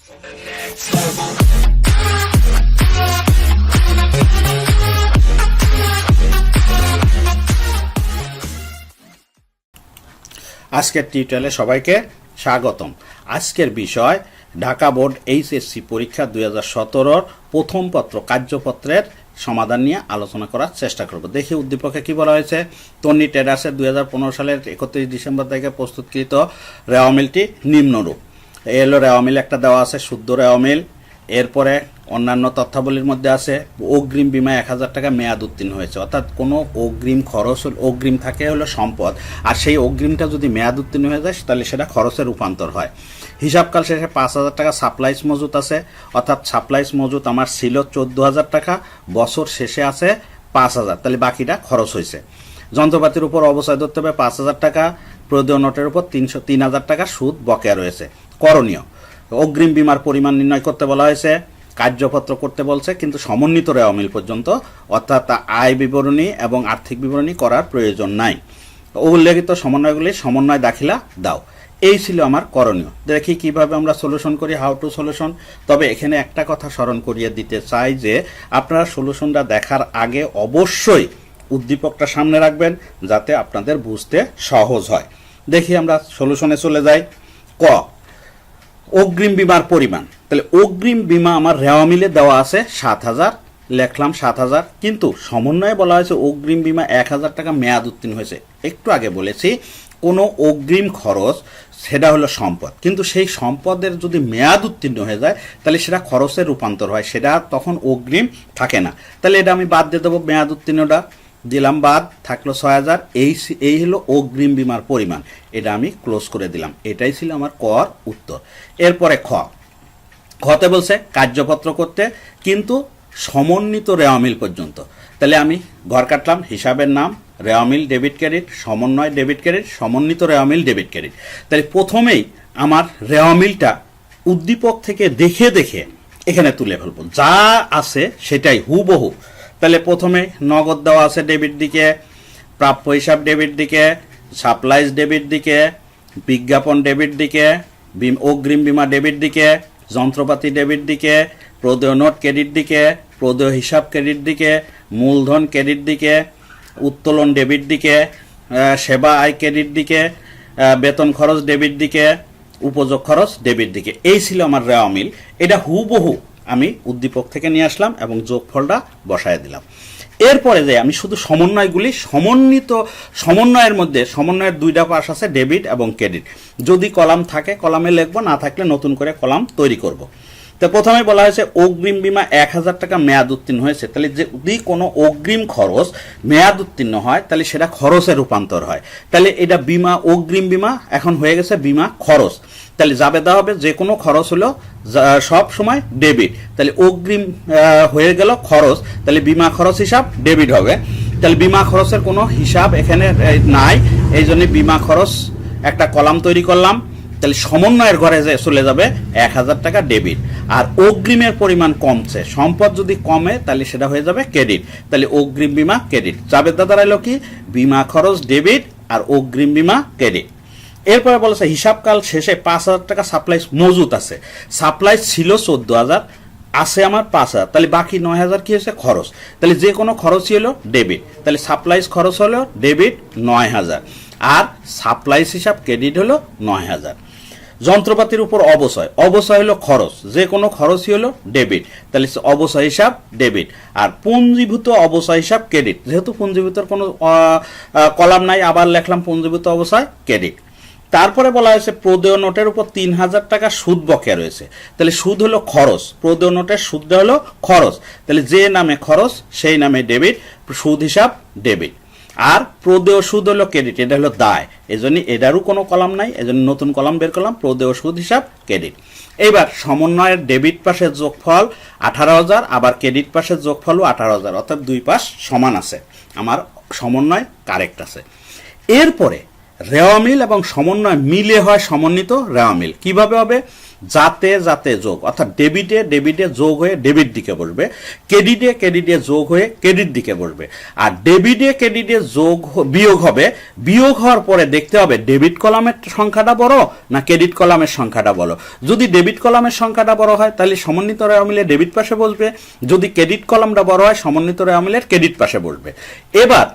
আজকের টিউটোরিয়ালে সবাইকে স্বাগতম। আজকের বিষয় ঢাকা বোর্ড এইচএসসি পরীক্ষা 2017 প্রথম পত্র কার্যপত্রের সমাধান নিয়ে আলোচনা করার চেষ্টা করব। দেখি উদ্দীপকে কি বলা হয়েছে। তন্নি ট্রেডার্সের 2015 সালের 31 ডিসেম্বর থেকে প্রস্তুতকৃত রেওয়া মিলটি নিম্নরূপ। এই হলো রেওয়া মিল একটা দেওয়া আছে, শুদ্ধ রেওয়া মিল। এরপরে অন্যান্য তথ্যাবলীর মধ্যে আছে অগ্রিম বিমা 1000 টাকা মেয়াদ উত্তীর্ণ হয়েছে, অর্থাৎ কোনো অগ্রিম খরচ অগ্রিম থাকে হলো সম্পদ, আর সেই অগ্রিমটা যদি মেয়াদ উত্তীর্ণ হয়ে যায় তাহলে সেটা খরচে রূপান্তর হয়। হিসাবকাল শেষে 5000 টাকা সাপ্লাইস মজুত আছে, অর্থাৎ সাপ্লাইস মজুত আমার ছিল 14000 টাকা, বছর শেষে আছে 5000, তাহলে বাকিটা খরচ হয়েছে। যন্ত্রপাতির উপর অবচয় ধরতে হবে 5000 টাকা, প্রদেয় নোটের উপর 3000 টাকা সুদ বকেয়া রয়েছে। করণীয়: অগ্রিম বিমার পরিমাণ নির্ণয় করতে বলা হয়েছে, কার্যপত্র করতে বলছে, কিন্তু সমন্বিত রেওয়া মিল পর্যন্ত, অর্থাৎ আয় বিবরণী এবং আর্থিক বিবরণী করার প্রয়োজন নাই। উল্লেখিত সমন্বয়গুলি সমন্বয় দাখিলা দাও। এই ছিল আমার করণীয়। দেখি কিভাবে আমরা সলিউশন করি, হাউ টু সলিউশন। তবে এখানে একটা কথা স্মরণ করিয়ে দিতে চাই যে আপনারা সলিউশনটা দেখার আগে অবশ্যই উদ্দীপকটা সামনে রাখবেন যাতে আপনাদের বুঝতে সহজ হয়। দেখি আমরা সলিউশনে চলে যাই। ক, অগ্রিম বিমার পরিমাণ। তাহলে অগ্রিম বিমা আমার রেওয়া মিলে দেওয়া আছে 7000, লেখলাম 7000, কিন্তু সমন্বয়ে বলা হয়েছে অগ্রিম বিমা 1000 টাকা মেয়াদ উত্তীর্ণ হয়েছে। একটু আগে বলেছি কোনো অগ্রিম খরচ সেটা হলো সম্পদ, কিন্তু সেই সম্পদের যদি মেয়াদ উত্তীর্ণ হয়ে যায় তাহলে সেটা খরচে রূপান্তর হয়, সেটা তখন অগ্রিম থাকে না। তাহলে এটা আমি বাদ দিয়ে দেবো, মেয়াদ উত্তীর্ণটা দিলাম বাদ, থাকলো 6000। এই হলো অগ্রিম বিমার পরিমাণ, এটা আমি ক্লোজ করে দিলাম। এটাই ছিল আমার কর উত্তর। এরপরে খতে বলছে কার্যপত্র করতে, কিন্তু সমন্বিত রেওয়া মিল পর্যন্ত। তাহলে আমি ঘর কাটলাম, হিসাবের নাম রেওয়া মিল ডেবিট ক্রেডিট, সমন্বয় ডেবিট ক্রেডিট, সমন্বিত রেওয়া মিল ডেবিট ক্রেডিট। তাহলে প্রথমেই আমার রেওয়া মিলটা উদ্দীপক থেকে দেখে দেখে এখানে তুলে ফেলবো, যা আছে সেটাই হুবহু। তাহলে প্রথমে নগদ দেওয়া আছে ডেবিট দিকে, প্রাপ্য হিসাব ডেবিট দিকে, সাপ্লাইজ ডেবিট দিকে, বিজ্ঞাপন ডেবিট দিকে, অগ্রিম বিমা ডেবিট দিকে, যন্ত্রপাতি ডেবিট দিকে, প্রদেয় নোট ক্রেডিট দিকে, প্রদেয় হিসাব ক্রেডিট দিকে, মূলধন ক্রেডিট দিকে, উত্তোলন ডেবিট দিকে, সেবা আয় ক্রেডিট দিকে, বেতন খরচ ডেবিট দিকে, উপযোগ খরচ ডেবিট দিকে। এই ছিল আমার রেওয়া মিল। এটা হুবহু আমি উদ্দীপক থেকে নিয়ে আসলাম এবং যোগফলটা বসায় দিলাম। এরপরে যে আমি শুধু সমন্বয়গুলি সমন্বয়ের মধ্যে সমন্বয়ের দুইটা পাশ আছে, ডেবিট এবং ক্রেডিট। যদি কলাম থাকে কলামে লিখবো, না থাকলে নতুন করে কলাম তৈরি করব। তো প্রথমে বলা হয়েছে অগ্রিম বিমা 1000 টাকা মেয়াদ উত্তীর্ণ হয়েছে। তাহলে যদি কোনো অগ্রিম খরচ মেয়াদ উত্তীর্ণ হয় তাহলে সেটা খরচে রূপান্তর হয়। তাহলে এটা বিমা, অগ্রিম বিমা এখন হয়ে গেছে বিমা খরচ। তাহলে জাবেদা হবে যে কোনো খরচ হলো সব সময় ডেবিট। তাহলে অগ্রিম হয়ে গেল খরচ, তাহলে বিমা খরচ হিসাব ডেবিট হবে। তাহলে বিমা খরচের কোনো হিসাব এখানে নাই, এই জন্য বিমা খরচ একটা কলাম তৈরি করলাম। তাহলে সমন্বয়ের ঘরে চলে যাবে 1000 টাকা ডেবিট। আর অগ্রিমের পরিমাণ কমছে, সম্পদ যদি কমে তাহলে সেটা হয়ে যাবে ক্রেডিট। তাহলে অগ্রিম বিমা ক্রেডিট, জাবেদা দাঁড়াইলো কি বিমা খরচ ডেবিট আর অগ্রিম বিমা ক্রেডিট। এরপরে বলেছে হিসাবকাল শেষে 5000 টাকা সাপ্লাইস মজুত আছে। সাপ্লাইস ছিল 14000, আছে আমার 5000, তাহলে বাকি 9000 কি হয়েছে খরচ। তাহলে যে কোনো খরচই হলো ডেবিট, তাহলে সাপ্লাইস খরচ হলো ডেবিট 9000, আর সাপ্লাইস হিসাব ক্রেডিট হলো 9000। যন্ত্রপাতির উপর অবচয় হলো খরচ, যে কোনো খরচই হলো ডেবিট, তাহলে অবচয় হিসাব ডেবিট। আর পুঞ্জীভূত অবচয় হিসাব ক্রেডিট, যেহেতু পুঞ্জীভূতর কোনো কলাম নাই, আবার লিখলাম পুঞ্জীভূত অবচয় ক্রেডিট। তারপরে বলা হয়েছে প্রদেয় নোটের উপর 3000 টাকা সুদ বকেয়া রয়েছে। তাহলে সুদ হলো খরচ, প্রদেয় নোটের সুদ হলো খরচ, তাহলে যে নামে খরচ সেই নামে ডেবিট, সুদ হিসাব ডেবিট। আর প্রদেয় সুদ হলো ক্রেডিট, এটা হলো দায়, এই জন্য এটারও কোনো কলাম নাই, এই জন্য নতুন কলাম বের করলাম, প্রদেয় সুদ হিসাব ক্রেডিট। এইবার সমন্বয়ের ডেবিট পাশের যোগফল 18000, আবার ক্রেডিট পাশের যোগফলও 18000, অর্থাৎ দুই পাশ সমান আছে, আমার সমন্বয় কারেক্ট আছে। এরপরে রেওয়া মিল এবং সমন্বয় মিলে হয় সমন্বিত রেওয়া মিল। কিভাবে হবে? যাতে যাতে যোগ, অর্থাৎ ডেবিটে ডেবিটে যোগ হয়ে ডেবিট দিকে বসবে, ক্রেডিটে ক্রেডিটে যোগ হয়ে ক্রেডিট দিকে বসবে। আর ডেবিটে ক্রেডিটে যোগ বিয়োগ হবে, বিয়োগ হওয়ার পরে দেখতে হবে ডেবিট কলামের সংখ্যাটা বড় না ক্রেডিট কলামের সংখ্যাটা বড়। যদি ডেবিট কলামের সংখ্যাটা বড় হয় তাহলে সমন্বিত রেওয়া মিলে ডেবিট পাশে বসবে, যদি ক্রেডিট কলামটা বড় হয় সমন্বিত রেওয়া মিলের ক্রেডিট পাশে বসবে। এবার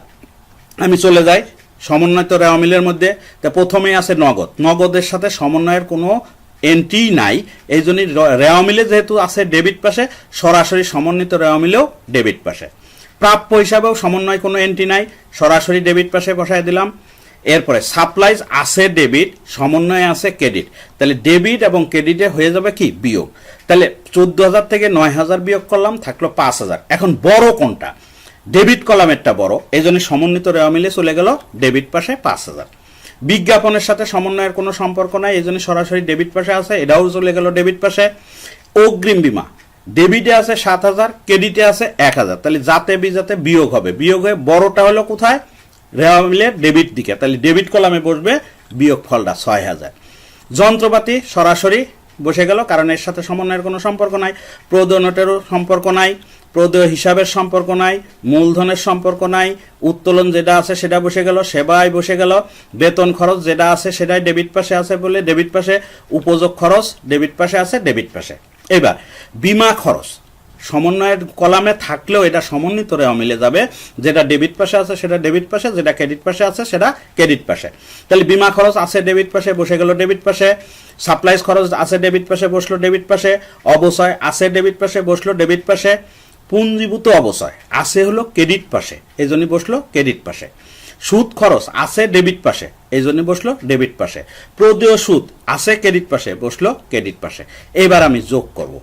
আমি চলে যাই সমন্বিত রেওয়া মিলের মধ্যে। তা প্রথমেই আছে নগদ, নগদের সাথে সমন্বয়ের কোনো এন্ট্রি নাই, এই জন্যই রেওয়া মিলে যেহেতু আছে ডেবিট পাশে, সরাসরি সমন্বিত রেওয়া মিলেও ডেবিট পাশে। প্রাপ্য হিসাবেও সমন্বয় কোনো এন্ট্রি নাই, সরাসরি ডেবিট পাশে বসায় দিলাম। এরপরে সাপ্লাইজ আছে ডেবিট, সমন্বয়ে আছে ক্রেডিট, তাহলে ডেবিট এবং ক্রেডিটে হয়ে যাবে কি বিয়োগ। তাহলে 14,000 থেকে 9,000 বিয়োগ করলাম, থাকলো 5,000। এখন বড় কোনটা? ডেবিট কলামেরটা বড়, এই জন্য সমন্বিত রেওয়া মিলে চলে গেল ডেবিট পাশে 5,000। বিজ্ঞাপনের সাথে সমন্বয়ের কোনো সম্পর্ক নাই, এই জন্য সরাসরি ডেবিট পাশে আছে, এটাও চলে গেল ডেবিট পাশে। অগ্রিম বীমা ডেবিটে আছে 7,000, ক্রেডিটে আছে 1,000, তাহলে যাতে বিজাতে বিয়োগ হবে, বিয়োগ হয়ে বড়টা হলো কোথায়? রেওয়া মিলে ডেবিট দিকে, তাহলে ডেবিট কলামে বসবে বিয়োগ ফলটা 6,000। যন্ত্রপাতি সরাসরি বসে গেল, কারণ এর সাথে সমন্বয়ের কোনো সম্পর্ক নাই, প্রদেয় নোটেরও সম্পর্ক নাই, প্রদেয় হিসাবের সম্পর্ক নাই, মূলধনের সম্পর্ক নাই, উত্তোলন যেটা আছে সেটা বসে গেল, সেবায় বসে গেল, বেতন খরচ যেটা আছে সেটাই ডেবিট পাশে আছে বলে ডেবিট পাশে, উপযোগ খরচ ডেবিট পাশে আছে ডেবিট পাশে। এবার বিমা খরচ সমন্বয়ের কলামে থাকলেও এটা সমন্বিত রেওয়া মিলে যাবে, যেটা ডেবিট পাশে আছে সেটা ডেবিট পাশে, যেটা ক্রেডিট পাশে আছে সেটা ক্রেডিট পাশে। তাহলে বিমা খরচ আছে ডেবিট পাশে, বসে গেল ডেবিট পাশে। সাপ্লাইজ খরচ আছে ডেবিট পাশে, বসলো ডেবিট পাশে। অবচয় আছে ডেবিট পাশে, বসলো ডেবিট পাশে। পুঞ্জীভূত অবচয় আছে হলো ক্রেডিট পাশে, এই জন্যই বসলো ক্রেডিট পাশে। সুদ খরচ আছে ডেবিট পাশে, এই জন্য বসলো ডেবিট পাশে। প্রদেয় সুদ আছে ক্রেডিট পাশে, বসলো ক্রেডিট পাশে। এবার আমি যোগ করব,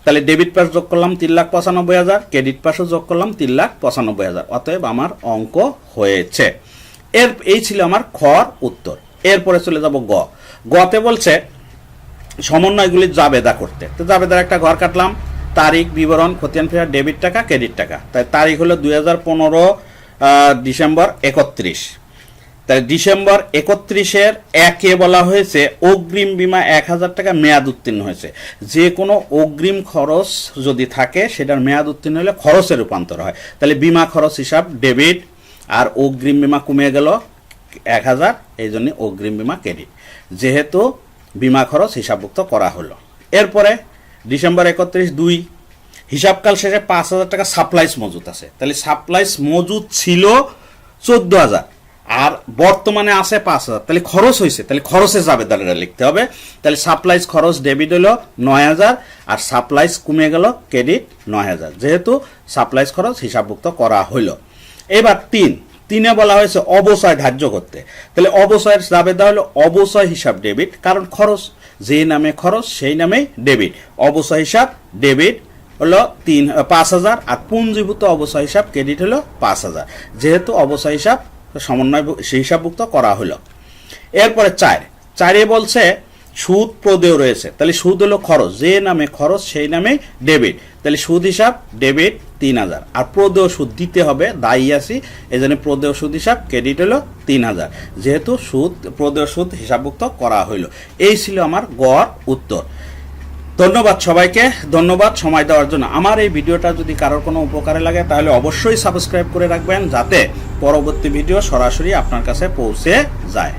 তাহলে ডেবিট পাশ যোগ করলাম 3,95,000, ক্রেডিট পাশও যোগ করলাম 3,95,000, অতএব আমার অঙ্ক হয়েছে। এই ছিল আমার খর উত্তর। এরপরে চলে যাব গ। গতে বলছে সমন্বয়গুলির জাবেদা করতে, তো জাবেদার একটা ঘর কাটলাম, তারিখ, বিবরণ, খতিয়ান ফেয়ার, ডেবিট টাকা, ক্রেডিট টাকা। তাই তারিখ হলো 2015 ডিসেম্বর 31। তাই ডিসেম্বর 31-এর 1-এ বলা হয়েছে অগ্রিম বীমা 1,000 টাকা মেয়াদ উত্তীর্ণ হয়েছে। যে কোনো অগ্রিম খরচ যদি থাকে সেটার মেয়াদ উত্তীর্ণ হলে খরচে রূপান্তর হয়, তাহলে বীমা খরচ হিসাব ডেবিট, আর অগ্রিম বীমা কমে গেল 1,000, এই জন্য অগ্রিম বীমা ক্রেডিট, যেহেতু বীমা খরচ হিসাবভুক্ত করা হলো। এরপরে ডিসেম্বর 31/2 হিসাবকাল শেষে 5,000 টাকা সাপ্লাইজ মজুত আছে, তাহলে সাপ্লাইজ মজুত ছিল 14,000 আর বর্তমানে আছে 5,000, তাহলে খরচ হয়েছে, তাহলে খরচে যাবে দাঁড়িয়ে লিখতে হবে। তাহলে সাপ্লাইজ খরচ ডেবিট হলো 9,000 আর সাপ্লাইজ কমে গেল ক্রেডিট 9,000, যেহেতু সাপ্লাইজ খরচ হিসাবভুক্ত করা হলো। এবার 3-এ বলা হয়েছে অবচয় ধার্য করতে, তাহলে অবচয়ের জাবেদা হলো অবচয় হিসাব ডেবিট, কারণ খরচ যে নামে খরচ সেই নামেই ডেবিট। অবচয় হিসাব ডেবিট হলো 5,000 আর পুঞ্জীভূত অবচয় হিসাব ক্রেডিট হলো 5,000, যেহেতু অবচয় হিসাব সমন্বয় হিসাবভুক্ত করা হলো। এরপরে 4-এ বলছে সুদ প্রদেয় রয়েছে, তাহলে সুদ হলো খরচ, যে নামে খরচ সেই নামেই ডেবিট, তাহলে সুদ হিসাব ডেবিট 3,000 আর প্রদেয় সুদ দিতে হবে, দায়ী আছি, এই জন্য প্রদেয় সুদ হিসাব ক্রেডিট হলো 3,000, যেহেতু সুদ প্রদেয় সুদ হিসাবভুক্ত করা হইল। এই ছিল আমার গড় উত্তর। ধন্যবাদ সবাইকে, ধন্যবাদ সময় দেওয়ার জন্য। আমার এই ভিডিওটা যদি কারোর কোনো উপকারে লাগে তাহলে অবশ্যই সাবস্ক্রাইব করে রাখবেন, যাতে পরবর্তী ভিডিও সরাসরি আপনার কাছে পৌঁছে যায়।